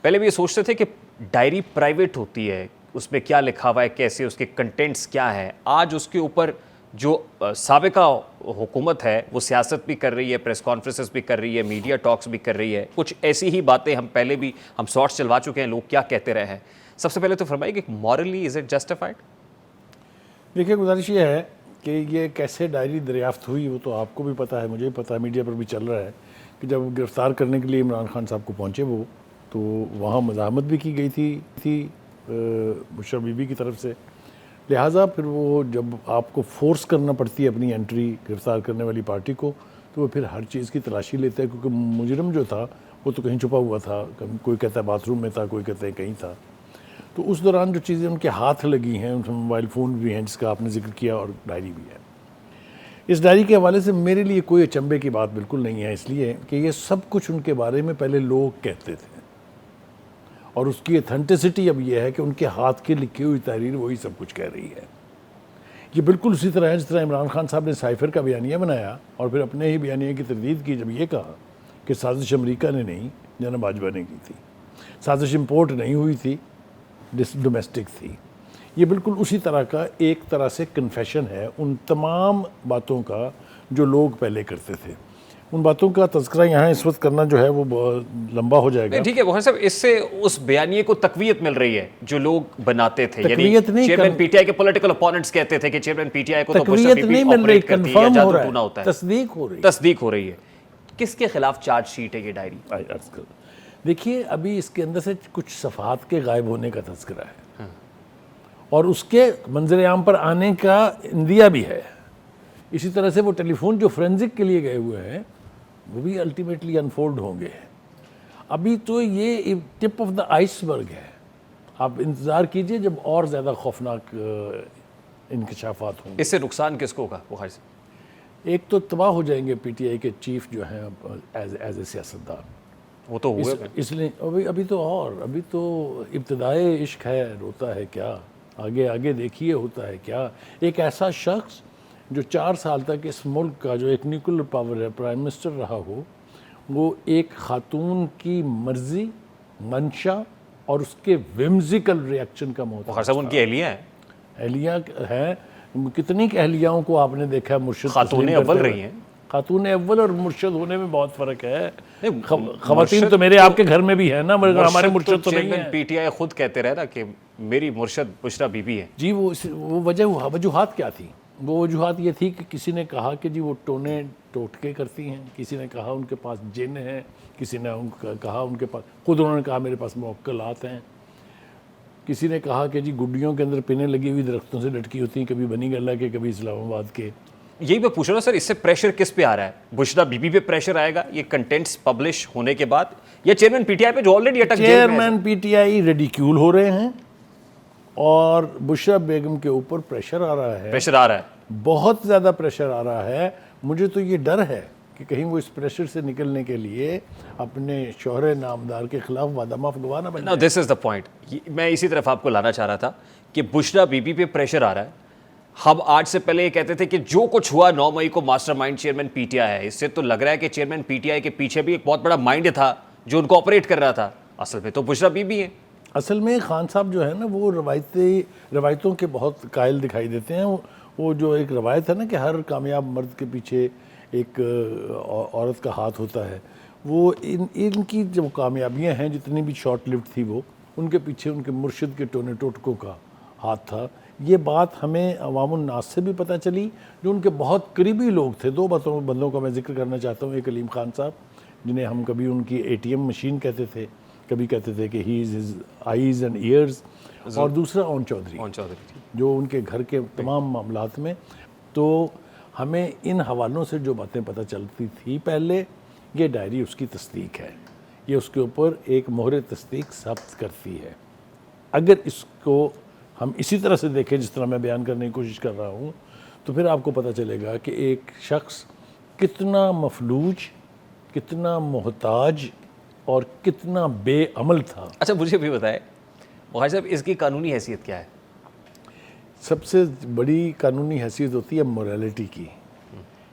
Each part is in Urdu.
پہلے بھی یہ سوچتے تھے کہ ڈائری پرائیویٹ ہوتی ہے, اس میں کیا لکھا ہوا ہے, کیسے, اس کے کنٹینٹس کیا ہیں. آج اس کے اوپر جو سابقہ حکومت ہے وہ سیاست بھی کر رہی ہے, پریس کانفرنسز بھی کر رہی ہے, میڈیا ٹاکس بھی کر رہی ہے. کچھ ایسی ہی باتیں ہم پہلے بھی ہم شارٹس چلوا چکے ہیں, لوگ کیا کہتے رہے ہیں. سب سے پہلے تو فرمائیے کہ مورلی از اٹ جسٹیفائڈ؟ دیکھیے گزارش یہ ہے کہ یہ کیسے ڈائری دریافت ہوئی وہ تو آپ کو بھی پتہ ہے, مجھے بھی پتہ ہے, میڈیا پر بھی چل رہا ہے کہ جب گرفتار کرنے کے لیے عمران خان صاحب کو پہنچے وہ, تو وہاں مزاحمت بھی کی گئی تھی بشرا بی بی کی طرف سے. لہٰذا پھر وہ جب آپ کو فورس کرنا پڑتی ہے اپنی انٹری گرفتار کرنے والی پارٹی کو, تو وہ پھر ہر چیز کی تلاشی لیتے ہیں, کیونکہ مجرم جو تھا وہ تو کہیں چھپا ہوا تھا, کوئی کہتا ہے باتھ روم میں تھا, کوئی کہتا ہے کہیں تھا. تو اس دوران جو چیزیں ان کے ہاتھ لگی ہیں, ان میں موبائل فون بھی ہیں جس کا آپ نے ذکر کیا, اور ڈائری بھی ہے. اس ڈائری کے حوالے سے میرے لیے کوئی اچنبے کی بات بالکل نہیں ہے, اس لیے کہ یہ سب کچھ ان کے بارے میں پہلے لوگ کہتے تھے, اور اس کی ایتھنٹسٹی اب یہ ہے کہ ان کے ہاتھ کی لکھی ہوئی تحریر وہی سب کچھ کہہ رہی ہے. یہ بالکل اسی طرح ہے جس طرح عمران خان صاحب نے سائفر کا بیانیہ بنایا اور پھر اپنے ہی بیانیے کی تردید کی جب یہ کہا کہ سازش امریکہ نے نہیں, جناب باجوہ نے کی تھی, سازش امپورٹ نہیں ہوئی تھی, ڈومیسٹک تھی. یہ بالکل اسی طرح کا ایک طرح سے کنفیشن ہے ان تمام باتوں کا جو لوگ پہلے کرتے تھے. ان باتوں کا تذکرہ یہاں اس وقت کرنا جو ہے وہ بہت لمبا ہو جائے گا. ٹھیک ہے وہ صاحب, اس سے اس بیانیے کو تقویت مل رہی ہے جو لوگ بناتے تھے, یعنی چیئرمین پی ٹی آئی کے پولیٹیکل اپوننٹس کہتے تھے کہ چیئرمین پی ٹی آئی کو تو بشرا بی بی آپریٹ کرتی ہے یا جادو ٹونا ہوتا ہے. تصدیق ہو رہی ہے. کس کے خلاف چارج شیٹ ہے یہ ڈائری؟ دیکھیے ابھی اس کے اندر سے کچھ صفحات کے غائب ہونے کا تذکرہ ہے, اور اس کے منظر عام پر آنے کا اندیہ بھی ہے. اسی طرح سے وہ ٹیلی فون جو فورینزک کے لیے گئے ہوئے ہیں وہ بھی الٹیمیٹلی انفولڈ ہوں گے. ابھی تو یہ ٹپ آف دا آئس برگ ہے, آپ انتظار کیجئے جب اور زیادہ خوفناک انکشافات ہوں گے. اس سے نقصان کس کو ہوگا بخاری سے؟ ایک تو تباہ ہو جائیں گے پی ٹی آئی کے چیف جو ہیں ایز اے سیاستدان. وہ تو ہوئے اس لیے ابھی تو ابتدائے عشق ہے, روتا ہے کیا, آگے آگے دیکھیے ہوتا ہے کیا. ایک ایسا شخص جو 4 سال تک اس ملک کا جو ایک نیوکلیر پاور ہے پرائم منسٹر رہا ہو, وہ ایک خاتون کی مرضی, منشا اور اس کے ومزیکل ریاکشن کا محتاج. بخاری صاحب ان کی اہلیہ ہیں, اہلیہ ہیں, کتنی اہلیاؤں کو آپ نے دیکھا مرشد خاتون اول رہی ہیں. خاتون اول اور مرشد ہونے میں بہت فرق ہے. خواتین تو میرے آپ کے گھر میں بھی ہیں نا, مگر ہمارے مرشد تو نہیں ہیں. پی ٹی آئی خود کہتے رہے نا کہ میری مرشد بشرا بی بی ہے. جی وہ وجوہات کیا تھی؟ وہ وجوہات یہ تھی کہ کسی نے کہا کہ جی وہ ٹونے ٹوٹکے کرتی ہیں, کسی نے کہا ان کے پاس جن ہیں, کسی نے کہا ان کے پاس, خود انہوں نے کہا میرے پاس موکلات ہیں, کسی نے کہا کہ جی گڈیوں کے اندر پنیں لگی ہوئی درختوں سے لٹکی ہوتی ہیں, کبھی بنی گلہ کے, کبھی اسلام آباد کے. یہی میں پوچھ رہا ہوں سر, اس سے پریشر کس پہ آ رہا ہے؟ بشرا بی بی پہ پریشر آئے گا یہ کنٹینٹس پبلش ہونے کے بعد, یا چیئرمین پی ٹی آئی پہ جو آلریڈی اٹک جیل میں ہے؟ Chairman P T I ridiculed ہو رہے ہیں اور بشرا بیگم کے اوپر پریشر آ رہا ہے, بہت زیادہ پریشر آ رہا ہے. مجھے تو یہ ڈر ہے کہ کہیں وہ اس پریشر سے نکلنے کے لیے اپنے شوہر نامدار کے خلاف وعدہ معاف گواہ نہ بن جائے. دس از دا پوائنٹ. میں اسی طرف آپ کو لانا چاہ رہا تھا کہ بشرا بی بی پہ پریشر آ رہا ہے. ہم آج سے پہلے یہ کہتے تھے کہ جو کچھ ہوا 9 مئی کو master mind chairman P T آئی ہے. اس سے تو لگ رہا ہے کہ چیئرمین پی ٹی آئی کے پیچھے بھی ایک بہت بڑا مائنڈ تھا جو ان کو آپریٹ کر رہا تھا. اصل میں تو بشرا بی بی ہے. اصل میں خان صاحب جو ہے نا وہ روایتوں کے بہت قائل دکھائی دیتے ہیں. وہ جو ایک روایت ہے نا کہ ہر کامیاب مرد کے پیچھے ایک عورت کا ہاتھ ہوتا ہے, وہ ان کی جو کامیابیاں ہیں جتنی بھی شارٹ لیوڈ تھی وہ ان کے پیچھے ان کے مرشد کے ٹونے ٹوٹکوں کا ہاتھ تھا. یہ بات ہمیں عوام الناس سے بھی پتہ چلی جو ان کے بہت قریبی لوگ تھے. 2 بندوں کا میں ذکر کرنا چاہتا ہوں. ایک علیم خان صاحب جنہیں ہم کبھی ان کی اے ٹی ایم مشین کہتے تھے, کبھی کہتے تھے کہ he is his eyes and ears, اور دوسرا اون چودھری جو ان کے گھر کے تمام معاملات میں. تو ہمیں ان حوالوں سے جو باتیں پتہ چلتی تھی پہلے, یہ ڈائری اس کی تصدیق ہے, یہ اس کے اوپر ایک مہر تصدیق ثبت کرتی ہے. اگر اس کو ہم اسی طرح سے دیکھیں جس طرح میں بیان کرنے کی کوشش کر رہا ہوں, تو پھر آپ کو پتہ چلے گا کہ ایک شخص کتنا مفلوج, کتنا محتاج اور کتنا بے عمل تھا. اچھا مجھے بھی بتائیں بخاری صاحب, اس کی قانونی حیثیت کیا ہے؟ سب سے بڑی قانونی حیثیت ہوتی ہے موریلٹی کی.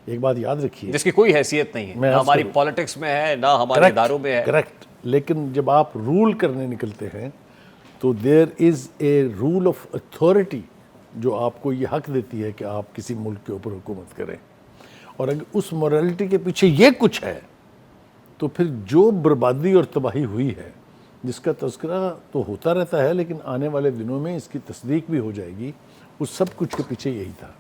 ایک بات یاد رکھیے, جس کی کوئی حیثیت نہیں ہے, نہ ہماری پالیٹکس میں ہے, نہ ہمارے اداروں میں ہے. کریکٹ. لیکن جب آپ رول کرنے نکلتے ہیں تو دیر از اے رول آف اتھارٹی جو آپ کو یہ حق دیتی ہے کہ آپ کسی ملک کے اوپر حکومت کریں، اور اگر اس مورالٹی کے پیچھے یہ کچھ ہے تو پھر جو بربادی اور تباہی ہوئی ہے جس کا تذکرہ تو ہوتا رہتا ہے لیکن آنے والے دنوں میں اس کی تصدیق بھی ہو جائے گی، اس سب کچھ کے پیچھے یہی تھا۔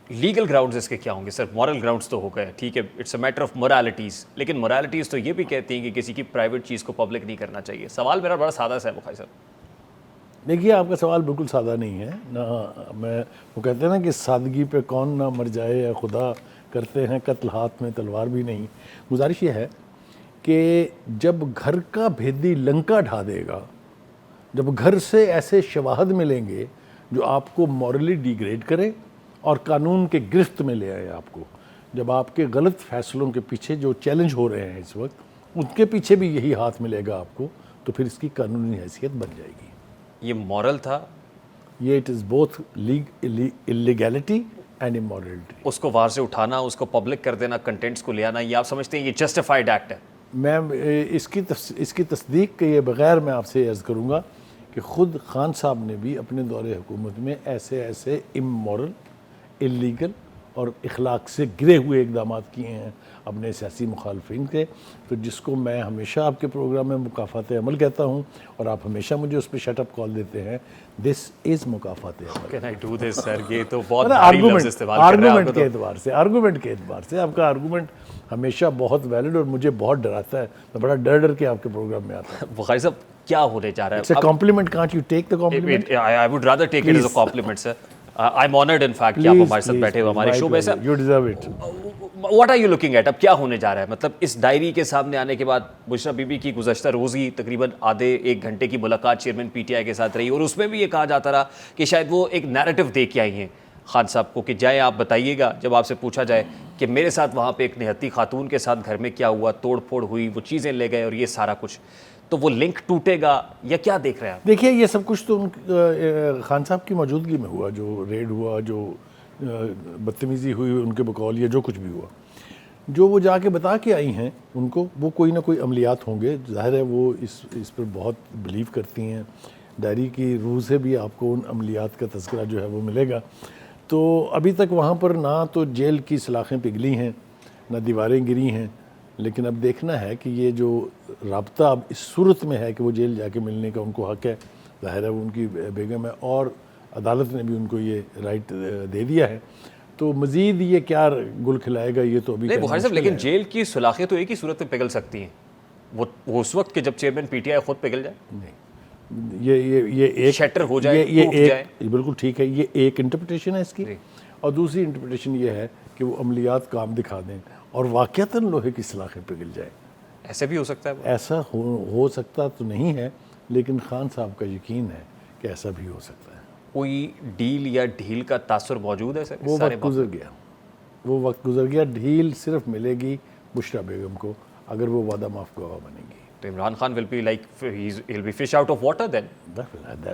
لیگل گراؤنڈز اس کے کیا ہوں گے سر؟ مورل گراؤنڈز تو ہو گئے، ٹھیک ہے، اٹس اے میٹر آف مورالٹیز، لیکن مورالٹیز تو یہ بھی کہتی ہیں کہ کسی کی پرائیویٹ چیز کو پبلک نہیں کرنا چاہیے۔ سوال میرا بڑا سادہ سا ہے بخاری صاحب۔ دیکھیے آپ کا سوال بالکل سادہ نہیں ہے نہ، وہ کہتے ہیں نا کہ سادگی پہ کون نہ مر جائے، یا خدا کرتے ہیں قتل ہاتھ میں تلوار بھی نہیں۔ گزارش یہ ہے کہ جب گھر کا بھیدی لنکا ڈھا دے گا، جب گھر سے ایسے شواہد ملیں گے جو آپ کو مورلی ڈیگریڈ کرے اور قانون کے گرفت میں لے آئے آپ کو، جب آپ کے غلط فیصلوں کے پیچھے جو چیلنج ہو رہے ہیں اس وقت ان کے پیچھے بھی یہی ہاتھ ملے گا آپ کو، تو پھر اس کی قانونی حیثیت بن جائے گی۔ یہ مورل تھا، یہ it is both illegality and immorality۔ اس کو وہاں سے اٹھانا، اس کو پبلک کر دینا، کنٹینٹس کو لے آنا، یہ آپ سمجھتے ہیں یہ جسٹیفائڈ ایکٹ ہے؟ میں اس کی تصدیق کے بغیر میں آپ سے عرض کروں گا کہ خود خان صاحب نے بھی اپنے دور حکومت میں ایسے امورل، اللیگل اور اخلاق سے گرے ہوئے اقدامات کیے ہیں اپنے سیاسی مخالفین کے، تو جس کو میں ہمیشہ آپ کے پروگرام میں مکافات عمل کہتا ہوں، اور آپ ہمیشہ مجھے اس پہ شٹ اپ کال دیتے ہیں، دس از مکافات عمل۔ Can I do this, sir؟ یہ تو بہت بھاری لفظ استعمال کر رہے ہیں آپ کو تو۔ آرگومنٹ کے اعتبار سے آپ کا آرگومنٹ ہمیشہ بہت ویلڈ اور مجھے بہت ڈراتا ہے، میں بڑا ڈر کے آپ کے پروگرام میں آتا ہوں۔ بخاری صاحب کیا ہونے جا رہا ہے؟ It's a compliment, can't you take the compliment? I would rather take it as a compliment, sir. I'm honored in fact کہ آپ ہمارے ساتھ بیٹھے ہوئے ہمارے شو میں۔ Sir You deserve it. What are you looking at? اب کیا ہونے جا رہا ہے؟ مطلب اس ڈائری کے سامنے آنے کے بعد بشرا بی بی کی گزشتہ روز ہی تقریباً آدھے ایک گھنٹے کی ملاقات چیئرمین پی ٹی آئی کے ساتھ رہی، اور اس میں بھی یہ کہا جاتا رہا کہ شاید وہ ایک نیریٹو دے کے آئی ہیں خان صاحب کو کہ جائیں آپ بتائیے گا، جب آپ سے پوچھا جائے کہ میرے ساتھ وہاں پہ ایک نہتی خاتون کے ساتھ گھر میں کیا ہوا، توڑ پھوڑ ہوئی، وہ چیزیں لے گئے اور یہ سارا کچھ، تو وہ لنک ٹوٹے گا یا کیا دیکھ رہے ہیں آپ؟ دیکھیے یہ سب کچھ تو خان صاحب کی موجودگی میں ہوا، جو ریڈ ہوا، جو بدتمیزی ہوئی ان کے بقول، یا جو کچھ بھی ہوا، جو وہ جا کے بتا کے آئی ہیں ان کو، وہ کوئی نہ کوئی عملیات ہوں گے، ظاہر ہے وہ اس پر بہت بلیو کرتی ہیں، ڈائری کی روح سے بھی آپ کو ان عملیات کا تذکرہ جو ہے وہ ملے گا۔ تو ابھی تک وہاں پر نہ تو جیل کی سلاخیں پگھلی ہیں، نہ دیواریں گری ہیں، لیکن اب دیکھنا ہے کہ یہ جو رابطہ اب اس صورت میں ہے کہ وہ جیل جا کے ملنے کا ان کو حق ہے، ظاہر ہے وہ ان کی بیگم ہے اور عدالت نے بھی ان کو یہ رائٹ دے دیا ہے، تو مزید یہ کیا گل کھلائے گا یہ تو ابھی نہیں بخاری صاحب، لیکن جیل کی سلاخیں تو ایک ہی صورت میں پگھل سکتی ہیں، وہ اس وقت کہ جب چیئرمین پی ٹی آئی خود پگھل جائے، نہیں، یہ ایک شٹر ہو جائے، یہ ٹوٹ جائے۔ بالکل ٹھیک ہے، یہ ایک انٹرپریٹیشن ہے اس کی، اور دوسری انٹرپریٹیشن یہ ہے کہ وہ عملیات کام دکھا دیں اور واقعتاً لوہے کی سلاخیں پگھل جائیں۔ ایسے بھی ہو سکتا ہے؟ ایسا ہو سکتا تو نہیں ہے، لیکن خان صاحب کا یقین ہے کہ ایسا بھی ہو سکتا ہے۔ کوئی ڈیل یا ڈھیل کا تاثر موجود ہے سر؟ وہ وقت گزر گیا، وہ وقت گزر گیا، ڈھیل صرف ملے گی بشرا بیگم کو اگر وہ وعدہ معاف گواہ بنے گی۔ تو Imran Khan will be like he'll be fish out of water then،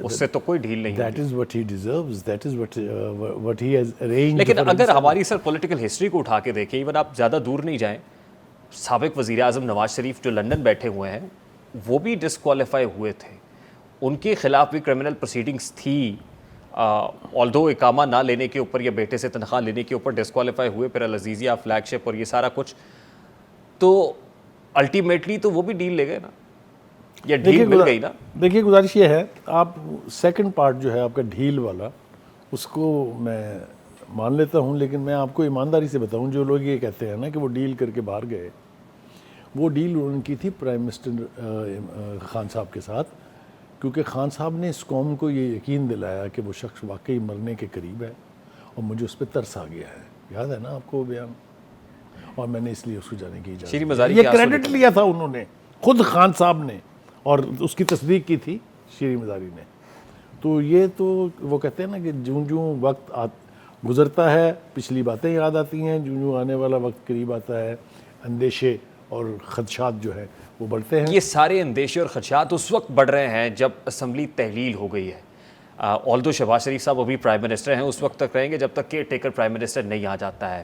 اس سے تو کوئی ڈھیل نہیں ہوگی۔ That is what he deserves, that is what he has arranged۔ لیکن اگر ہماری سر پولیٹیکل ہسٹری کو اٹھا کے دیکھیں، ایون آپ زیادہ دور نہیں جائیں، سابق وزیر اعظم نواز شریف جو لندن بیٹھے ہوئے ہیں وہ بھی ڈسکوالیفائی ہوئے تھے، ان کے خلاف بھی کرمنل پروسیڈنگز تھی، آلدو اقامہ نہ لینے کے اوپر یا بیٹے سے تنخواہ لینے کے اوپر ڈسکوالیفائی ہوئے، پھر العزیزیہ فلیگ شپ اور یہ سارا کچھ، تو الٹیمیٹلی تو وہ بھی ڈیل لے گئے نا، یا ڈیل مل گئی نا۔ دیکھیے گزارش یہ ہے، آپ سیکنڈ پارٹ جو ہے آپ کا ڈھیل والا، اس کو میں مان لیتا ہوں، لیکن میں آپ کو ایمانداری سے بتاؤں، جو لوگ یہ کہتے ہیں نا کہ وہ ڈیل کر کے باہر گئے، وہ ڈیل انہوں نے کی تھی پرائم منسٹر خان صاحب کے ساتھ، کیونکہ خان صاحب نے اس قوم کو یہ یقین دلایا کہ وہ شخص واقعی مرنے کے قریب ہے، اور مجھے اس پہ ترس آ گیا ہے، یاد ہے نا آپ کو وہ بیان، اور میں نے اس لیے اس کو جانے کی شیریں اجازت مزاری دی۔ یہ کریڈٹ لیا تھا انہوں نے، خود خان صاحب نے، اور اس کی تصدیق کی تھی شیریں مزاری نے۔ تو یہ تو وہ کہتے ہیں نا کہ جوں جوں وقت گزرتا ہے پچھلی باتیں یاد آتی ہیں، جوں جوں آنے والا وقت قریب آتا ہے اندیشے اور خدشات جو ہے وہ بڑھتے ہیں۔ یہ سارے اندیشے اور خدشات اس وقت بڑھ رہے ہیں جب اسمبلی تحلیل ہو گئی ہے، آلدو شہباز شریف صاحب ابھی پرائم منسٹر ہیں، اس وقت تک رہیں گے جب تک کیئر ٹیکر پرائم منسٹر نہیں آ جاتا ہے۔